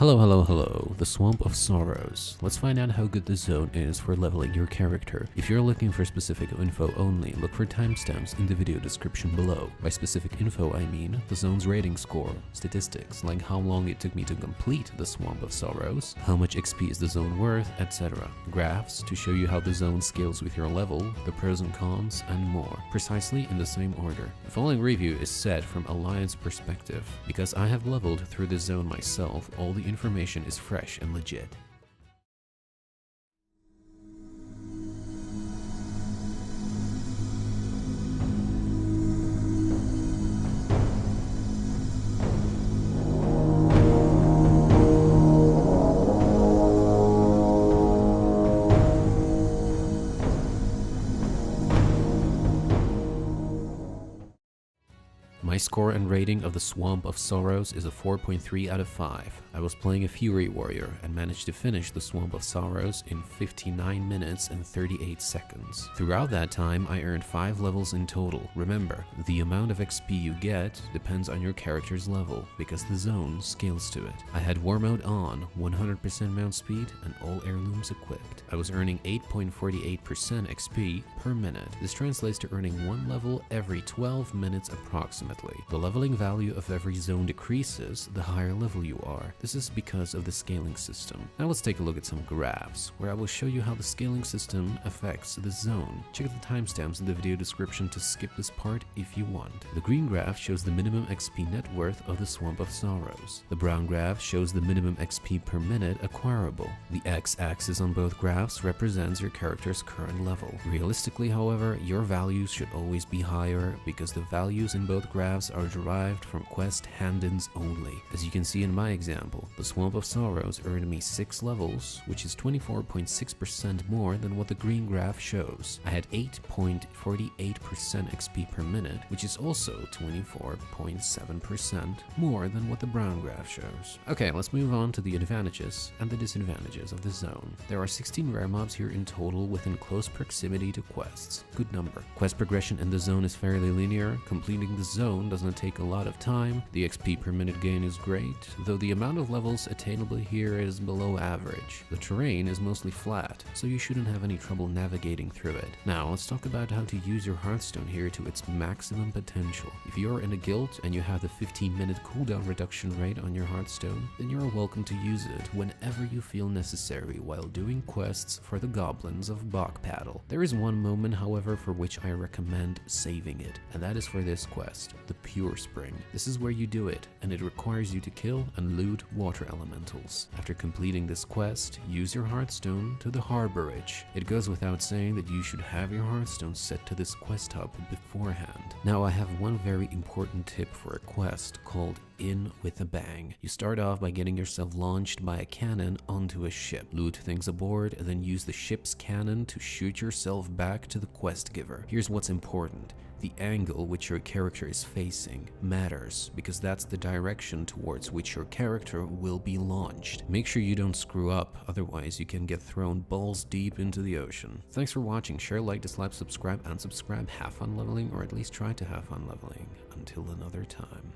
Hello, the Swamp of Sorrows. Let's find out how good the zone is for leveling your character. If you're looking for specific info only, look for timestamps in the video description below. By specific info I mean the zone's rating score, statistics like how long it took me to complete the Swamp of Sorrows, how much XP is the zone worth, etc. Graphs to show you how the zone scales with your level, the pros and cons, and more, precisely in the same order. The following review is set from Alliance perspective. Because I have leveled through the zone myself, all the information is fresh and legit. My score and rating of the Swamp of Sorrows is a 4.3 out of 5. I was playing a Fury Warrior and managed to finish the Swamp of Sorrows in 59 minutes and 38 seconds. Throughout that time, I earned 5 levels in total. Remember, the amount of XP you get depends on your character's level, because the zone scales to it. I had War Mode on, 100% mount speed, and all heirlooms equipped. I was earning 8.48% XP per minute. This translates to earning 1 level every 12 minutes approximately. The leveling value of every zone decreases the higher level you are. This is because of the scaling system. Now let's take a look at some graphs, where I will show you how the scaling system affects the zone. Check the timestamps in the video description to skip this part if you want. The green graph shows the minimum XP net worth of the Swamp of Sorrows. The brown graph shows the minimum XP per minute acquirable. The x-axis on both graphs represents your character's current level. Realistically, however, your values should always be higher because the values in both graphs are derived from quest hand-ins only. As you can see in my example, the Swamp of Sorrows earned me 6 levels, which is 24.6% more than what the green graph shows. I had 8.48% XP per minute, which is also 24.7% more than what the brown graph shows. Okay, let's move on to the advantages and the disadvantages of the zone. There are 16 rare mobs here in total within close proximity to quests. Good number. Quest progression in the zone is fairly linear. Completing the zone doesn't take a lot of time. The XP per minute gain is great, though the amount of levels attainable here is below average. The terrain is mostly flat, so you shouldn't have any trouble navigating through it. Now let's talk about how to use your Hearthstone here to its maximum potential. If you're in a guild and you have the 15-minute cooldown reduction rate on your Hearthstone, then you're welcome to use it whenever you feel necessary while doing quests for the goblins of Bogpaddle. There is one moment, however, for which I recommend saving it, and that is for this quest, the Pure Spring. This is where you do it, and it requires you to kill and loot water elementals. After completing this quest, use your Hearthstone to the Harborage. It goes without saying that you should have your Hearthstone set to this quest hub beforehand. Now I have one very important tip for a quest called In with a Bang. You start off by getting yourself launched by a cannon onto a ship. Loot things aboard and then use the ship's cannon to shoot yourself back to the quest giver. Here's what's important. The angle which your character is facing matters, because that's the direction towards which your character will be launched. Make sure you don't screw up, otherwise you can get thrown balls deep into the ocean. Thanks for watching. Share, like, dislike, subscribe, unsubscribe. Have fun leveling, or at least try to have fun leveling. Until another time.